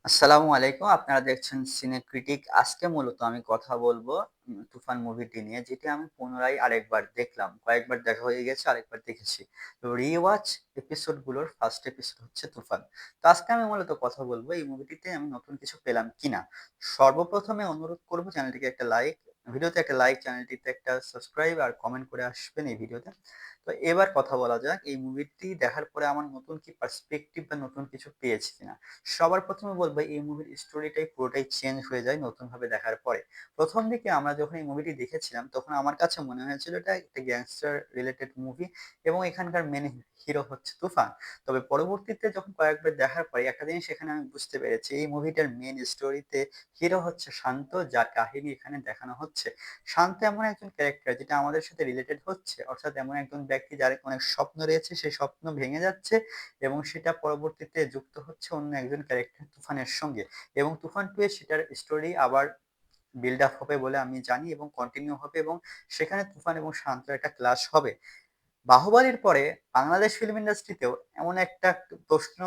আসসালামু আলাইকুম। আপনারা দেখছেন সিনে ক্রিটিক। আজকে মূলত আমি কথা বলবো 'তুফান' মুভিটি নিয়ে, যেটি আমি পুনরায় আরেকবার দেখলাম। কয়েকবার দেখা হয়ে গেছে, আরেকবার দেখেছি। তো রি-ওয়াচ এপিসোড গুলোর ফার্স্ট এপিসোড হচ্ছে 'তুফান'। তো আজকে আমি মূলত কথা বলবো এই মুভিটিতে আমি নতুন কিছু পেলাম কিনা। সর্বপ্রথমে অনুরোধ করব চ্যানেলটিকে একটা লাইক, ভিডিওতে একটা লাইক, চ্যানেলটিতে একটা সাবস্ক্রাইব আর কমেন্ট করে আসবেন এই ভিডিওতে। তো এবার কথা বলা যাক এই মুভিটি দেখার পরে আমার নতুন কি পার্সপেক্টিভ বা নতুন কিছু পেয়েছি কিনা। সবার প্রথমে বলবো এই মুভির স্টোরিটাই পুরোটাই চেঞ্জ হয়ে যায় নতুনভাবে দেখার পরে। প্রথম দিকে আমরা যখন এই মুভিটি দেখেছিলাম তখন আমার কাছে মনে হয়েছিল এটা একটা গ্যাংস্টার রিলেটেড মুভি এবং এখানকার মেন হিরো হচ্ছে তুফান। তবে পরবর্তীতে যখন কয়েকবার দেখার পরে একটা জিনিস এখানে আমি বুঝতে পেরেছি এই মুভিটার মেন স্টোরিতে হিরো হচ্ছে শান্ত, যার কাহিনী এখানে দেখানো হচ্ছে। শান্ত এমন একজন ক্যারেক্টার যেটা আমাদের সাথে রিলেটেড হচ্ছে, অর্থাৎ এমন একজন ব্যক্তি যার অনেক স্বপ্ন রয়েছে, সেই স্বপ্ন ভেঙে যাচ্ছে এবং সেটা পরবর্তীতে যুক্ত হচ্ছে অন্য একজন ক্যারেক্টার তুফানের সঙ্গে। এবং তুফান 2 এ সেটার স্টোরি আবার বিল্ড আপ হবে বলে আমি জানি এবং কন্টিনিউ হবে এবং সেখানে তুফান এবং শান্তর একটা ক্লাশ হবে। বাহুবলীর পরে বাংলাদেশ ফিল্ম ইন্ডাস্ট্রিতেও এমন একটা প্রশ্ন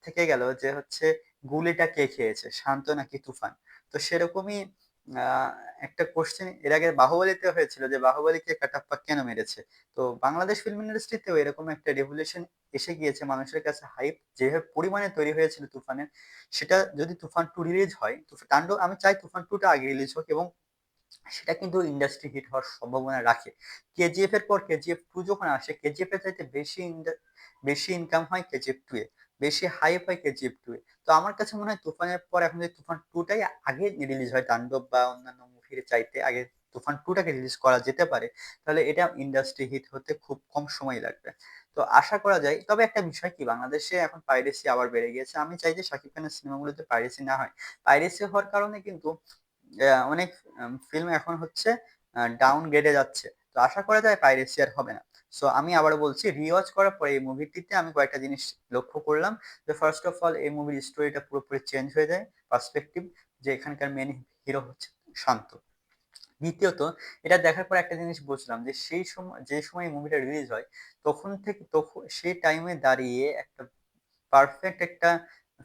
থেকে গেল যে হচ্ছে গুলিটা কে খেয়েছে, শান্ত নাকি তুফান? তো সেরকমই আহ, একটা কোশ্চেন এর আগে বাহুবলীতে হয়েছিল যে বাহুবলীকে কাটাপ্পা কেন মেরেছে। তো বাংলাদেশ ফিল্ম ইন্ডাস্ট্রিতেও এরকম একটা রেভলিউশন এসে গিয়েছে, মানুষের কাছে হাইপ যে পরিমাণে তৈরি হয়েছিল তুফানের, সেটা যদি তুফান 2 রিলিজ হয়, তাণ্ডব আমি চাই তুফান 2 টা আগে রিলিজ হোক এবং সেটা কিন্তু ইন্ডাস্ট্রি হিট হওয়ার সম্ভাবনা রাখে। কেজিএফ এর পর কেজিএফ 2 যখন আসে, কেজিএফ এর চাইতে বেশি ইনকাম হয় কেজিএফ 2 এ, বেশি হাইপ হয় কেজিএফ 2 এ। তো আমার কাছে মনে হয় তুফানের পর এখন যদি তুফান 2 টাই আগে রিলিজ হয় তাণ্ডব বা অন্যান্য মুভির চাইতে আগে তুফান 2 টাকে রিলিজ করা যেতে পারে, তাহলে এটা ইন্ডাস্ট্রি হিট হতে খুব কম সময় লাগবে। তো আশা করা যায়। তবে একটা বিষয় কি, বাংলাদেশে এখন পাইরেসি আবার বেড়ে গিয়েছে। আমি চাই যে শাকিব খানের সিনেমাগুলোতে পাইরেসি না হয়। পাইরেসি হওয়ার কারণে কিন্তু অনেক ফিল্ম এখন হচ্ছে ডাউন গ্রেডে যাচ্ছে। তো আশা করা যায় পাইরেসি আর হবে না। সো আমি আবারও বলছি, রিওয়াচ করার পরে এই মুভিটিতে আমি কয়েকটা জিনিস লক্ষ্য করলাম। যে ফার্স্ট অফ অল এই মুভির স্টোরিটা পুরোপুরি চেঞ্জ হয়ে যায়, পার্সপেক্টিভ, যে এখানকার মেন হিরো হচ্ছে শান্ত। দ্বিতীয়ত, এটা দেখার পর একটা জিনিস বুঝলাম যে সেই সময় যে সময় মুভিটা রিলিজ হয় তখন সেই টাইমে দাঁড়িয়ে একটা পারফেক্ট একটা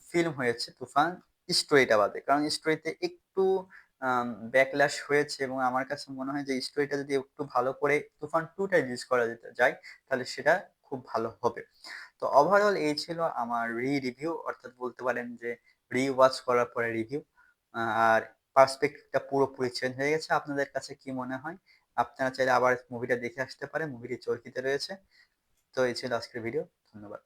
ফিল্ম হয়েছে তুফান, স্টোরিটা বাদে। কারণ স্টোরিতে একটু ব্যাকল্যাশ হয়েছে এবং আমার কাছে মনে হয় যে স্টোরিটা যদি একটু ভালো করে তুফান 2 টা রিলিজ করা যেতে যায়, তাহলে সেটা খুব ভালো হবে। তো ওভারঅল এই ছিল আমার রিভিউ, অর্থাৎ বলতে পারেন যে ওয়াচ করার পরে রিভিউ। আর পার্সপেক্টিভটা পুরোপুরি চেঞ্জ হয়ে গেছে। আপনাদের কাছে কি মনে হয়? আপনারা চাইলে আবার মুভিটা দেখে আসতে পারেন, মুভিটি চরকিতে রয়েছে। তো এই ছিল আজকের ভিডিও। ধন্যবাদ।